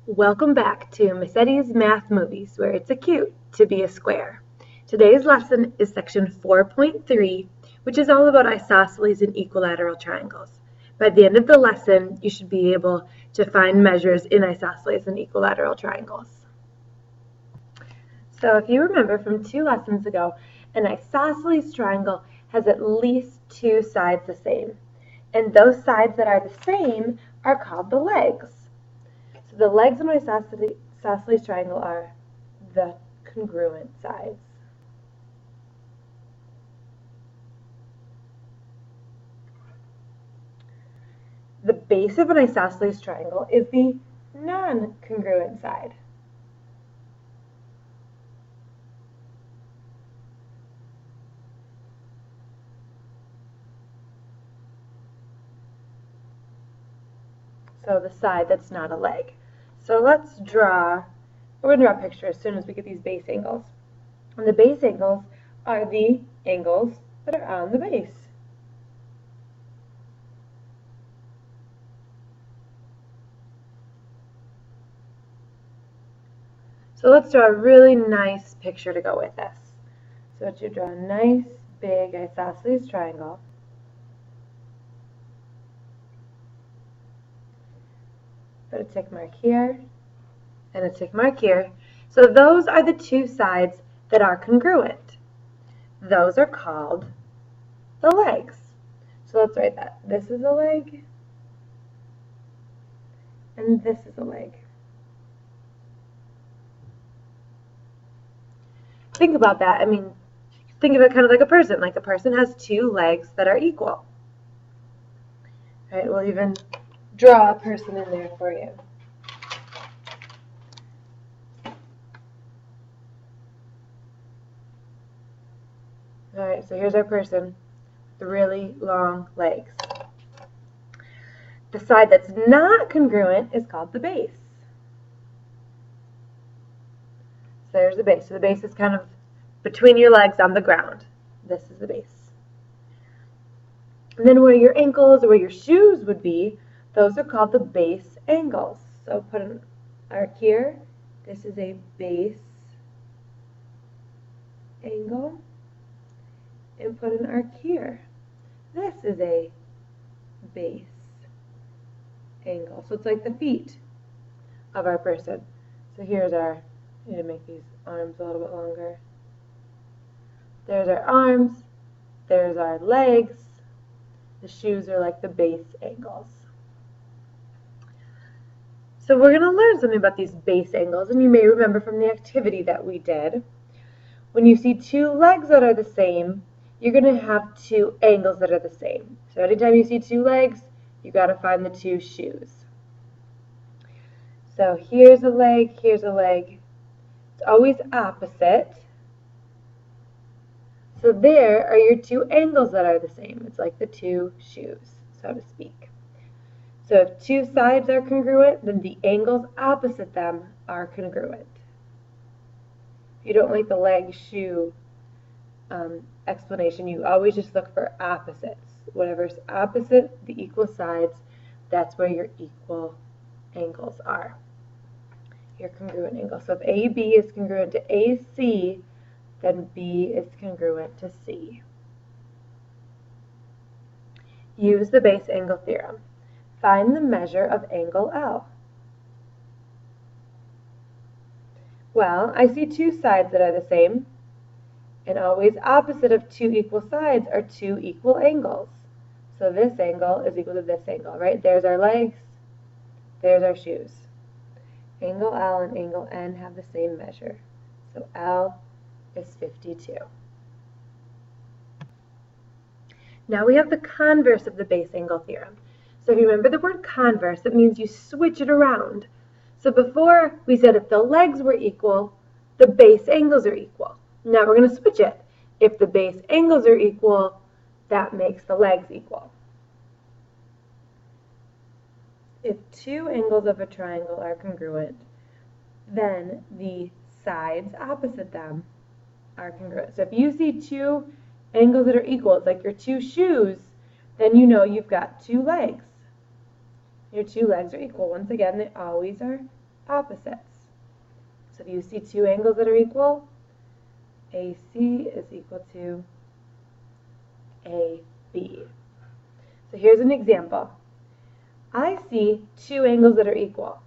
Welcome back to Miss Eddie's Math Movies, where it's cute to be a square. Today's lesson is section 4.3, which is all about isosceles and equilateral triangles. By the end of the lesson, you should be able to find measures in isosceles and equilateral triangles. So if you remember from 2 lessons ago, an isosceles triangle has at least 2 sides the same. And those sides that are the same are called the legs. So the legs in an isosceles triangle are the congruent sides. The base of an isosceles triangle is the non-congruent side. So the side that's not a leg. So we're going to draw a picture as soon as we get these base angles. And the base angles are the angles that are on the base. So let's draw a really nice picture to go with this. So you draw a nice big isosceles triangle. Put a tick mark here and a tick mark here. So those are the 2 sides that are congruent. Those are called the legs. So let's write that. This is a leg and this is a leg. Think about that. Think of it kind of like a person. Like a person has 2 legs that are equal. All right, we'll even draw a person in there for you. All right, so here's our person with really long legs. The side that's not congruent is called the base. So there's the base. So the base is kind of between your legs on the ground. This is the base. And then where your ankles or where your shoes would be, those are called the base angles. So put an arc here. This is a base angle. And put an arc here. This is a base angle. So it's like the feet of our person. So here's our, I need to make these arms a little bit longer. There's our arms. There's our legs. The shoes are like the base angles. So we're going to learn something about these base angles, and you may remember from the activity that we did. When you see 2 legs that are the same, you're going to have 2 angles that are the same. So anytime you see 2 legs, you've got to find the 2 shoes. So here's a leg, here's a leg. It's always opposite. So there are your 2 angles that are the same. It's like the 2 shoes, so to speak. So if 2 sides are congruent, then the angles opposite them are congruent. If you don't like the leg shoe explanation, you always just look for opposites. Whatever's opposite the equal sides, that's where your equal angles are. Your congruent angle. So if AB is congruent to AC, then B is congruent to C. Use the base angle theorem. Find the measure of angle L. Well, I see 2 sides that are the same, and always opposite of 2 equal sides are 2 equal angles. So this angle is equal to this angle, right? There's our legs, there's our shoes. Angle L and angle N have the same measure. So L is 52. Now we have the converse of the base angle theorem. So if you remember the word converse, it means you switch it around. So before we said if the legs were equal, the base angles are equal. Now we're going to switch it. If the base angles are equal, that makes the legs equal. If 2 angles of a triangle are congruent, then the sides opposite them are congruent. So if you see 2 angles that are equal, it's like your 2 shoes, then you know you've got 2 legs. Your 2 legs are equal. Once again, they always are opposites. So if you see two angles that are equal, AC is equal to AB. So here's an example. I see two angles that are equal.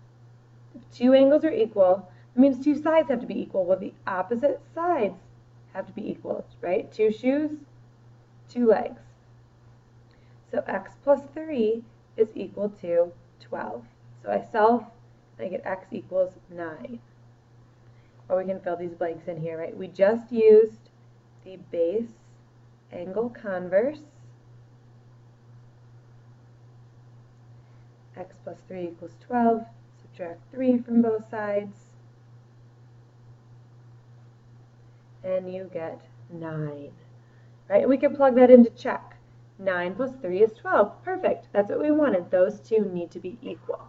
If two angles are equal, that means two sides have to be equal. Well, the opposite sides have to be equal, right? Two shoes, two legs. So x plus 3 is equal to 12. So I solve, and I get x equals 9. Or we can fill these blanks in here, right? We just used the base angle converse. X plus 3 equals 12. Subtract 3 from both sides. And you get 9. Right? And we can plug that into check. 9 plus 3 is 12. Perfect. That's what we wanted. Those two need to be equal.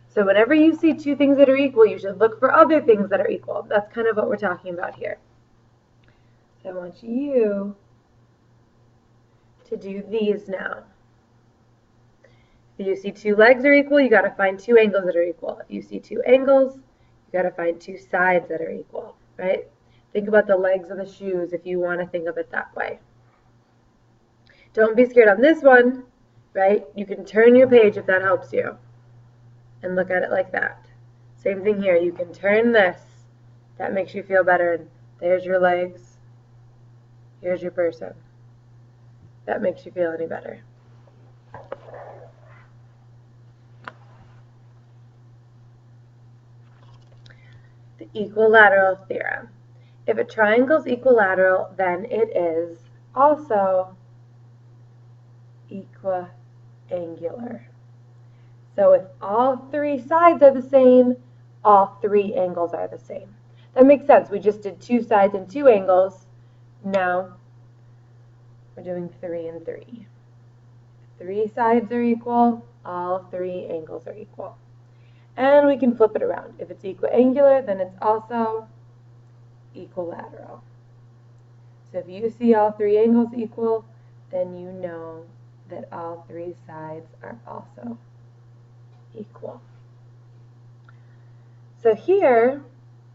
So whenever you see two things that are equal, you should look for other things that are equal. That's kind of what we're talking about here. So I want you to do these now. If you see two legs are equal, you got to find two angles that are equal. If you see two angles, you got to find two sides that are equal, right? Think about the legs of the shoes if you want to think of it that way. Don't be scared on this one, right? You can turn your page if that helps you and look at it like that. Same thing here. You can turn this. That makes you feel better. And there's your legs. Here's your person. That makes you feel any better. The equilateral theorem. If a triangle is equilateral, then it is also equiangular. So if all three sides are the same, all three angles are the same. That makes sense. We just did two sides and two angles. Now we're doing 3 and 3. Three sides are equal, all three angles are equal. And we can flip it around. If it's equiangular, then it's also equilateral. So if you see all three angles equal, then you know that all three sides are also equal. So here,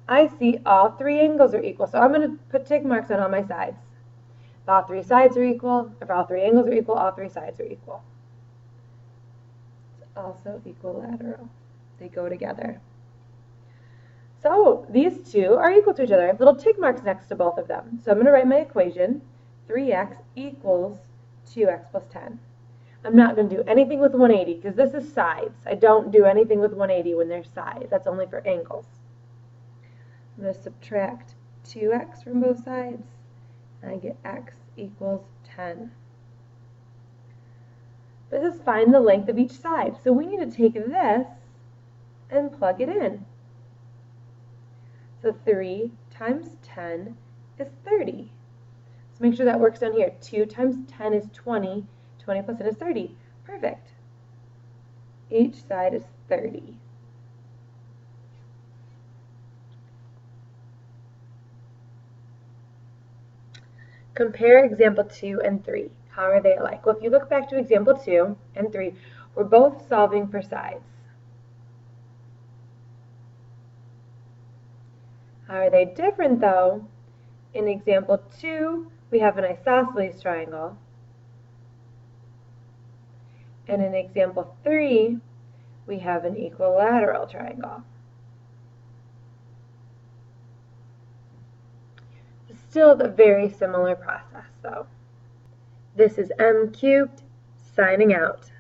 I see all three angles are equal. So I'm going to put tick marks on all my sides. If all three sides are equal, if all three angles are equal, all three sides are equal. It's also equilateral. They go together. So these two are equal to each other. I have little tick marks next to both of them. So I'm going to write my equation. 3x equals 2x plus 10. I'm not going to do anything with 180 because this is sides. I don't do anything with 180 when they're sides. That's only for angles. I'm going to subtract 2x from both sides, and I get x equals 10. But this is find the length of each side. So we need to take this and plug it in. So 3 times 10 is 30. So make sure that works down here. 2 times 10 is 20. 20 plus 10 is 30. Perfect. Each side is 30. Compare example 2 and 3. How are they alike? Well, if you look back to example 2 and 3, we're both solving for sides. How are they different, though? In example 2, we have an isosceles triangle. And in example 3, we have an equilateral triangle. Still a very similar process, though. This is M cubed, signing out.